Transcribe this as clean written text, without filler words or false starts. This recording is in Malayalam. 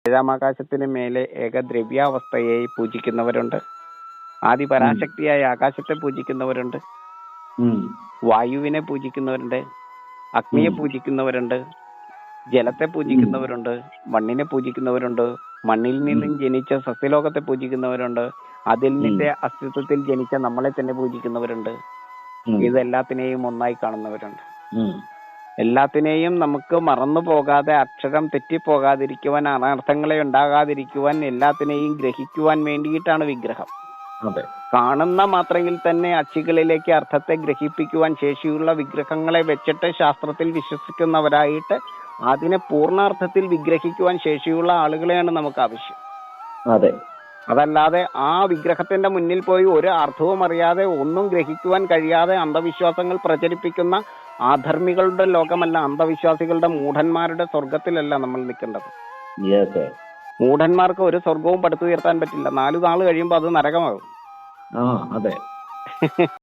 ഏഴാം ആകാശത്തിന് മേലെ ഏകദ്രവ്യാവസ്ഥയെ പൂജിക്കുന്നവരുണ്ട്. ആദി ഉം, പരാശക്തിയായ ആകാശത്തെ പൂജിക്കുന്നവരുണ്ട്. ഉം, വായുവിനെ പൂജിക്കുന്നവരുണ്ട്. അഗ്നിയെ ഉം, പൂജിക്കുന്നവരുണ്ട്. ജലത്തെ ഉം, പൂജിക്കുന്നവരുണ്ട്. മണ്ണിനെ പൂജിക്കുന്നവരുണ്ട്. മണ്ണിൽ ഉം, നിന്നും ജനിച്ച സസ്യലോകത്തെ പൂജിക്കുന്നവരുണ്ട്. അതിൽ ഉം, നിന്റെ അസ്തിത്വത്തിൽ ജനിച്ച നമ്മളെ തന്നെ പൂജിക്കുന്നവരുണ്ട്. ഉം, ഇതെല്ലാത്തിനെയും ഒന്നായി കാണുന്നവരുണ്ട്. ഉം. എല്ലാത്തിനെയും നമുക്ക് മറന്നു പോകാതെ, അക്ഷരം തെറ്റിപ്പോകാതിരിക്കുവാൻ, അനർത്ഥങ്ങളെ ഉണ്ടാകാതിരിക്കുവാൻ, എല്ലാത്തിനെയും ഗ്രഹിക്കുവാൻ വേണ്ടിയിട്ടാണ് വിഗ്രഹം. അതെ. കാണുന്ന മാത്രയിൽ തന്നെ അച്ചികളിലേക്ക് അർത്ഥത്തെ ഗ്രഹിപ്പിക്കുവാൻ ശേഷിയുള്ള വിഗ്രഹങ്ങളെ വെച്ചിട്ട് ശാസ്ത്രത്തിൽ വിശ്വസിക്കുന്നവരായിട്ട് അതിനെ പൂർണ്ണാർത്ഥത്തിൽ വിഗ്രഹിക്കുവാൻ ശേഷിയുള്ള ആളുകളെയാണ് നമുക്ക് ആവശ്യം. അതെ. അതല്ലാതെ ആ വിഗ്രഹത്തിന്റെ മുന്നിൽ പോയി ഒരു അർത്ഥവും അറിയാതെ ഒന്നും ഗ്രഹിക്കുവാൻ കഴിയാതെ അന്ധവിശ്വാസങ്ങൾ പ്രചരിപ്പിക്കുന്ന ആധർമ്മികളുടെ ലോകമല്ല, അന്ധവിശ്വാസികളുടെ മൂഢന്മാരുടെ സ്വർഗത്തിലല്ല നമ്മൾ നിൽക്കേണ്ടത്. യെസ്. മൂഢന്മാർക്ക് ഒരു സ്വർഗവും പടുത്തുയർത്താൻ പറ്റില്ല. 4 നാൾ കഴിയുമ്പോൾ അത് നരകമാകും. ആ, അതെ.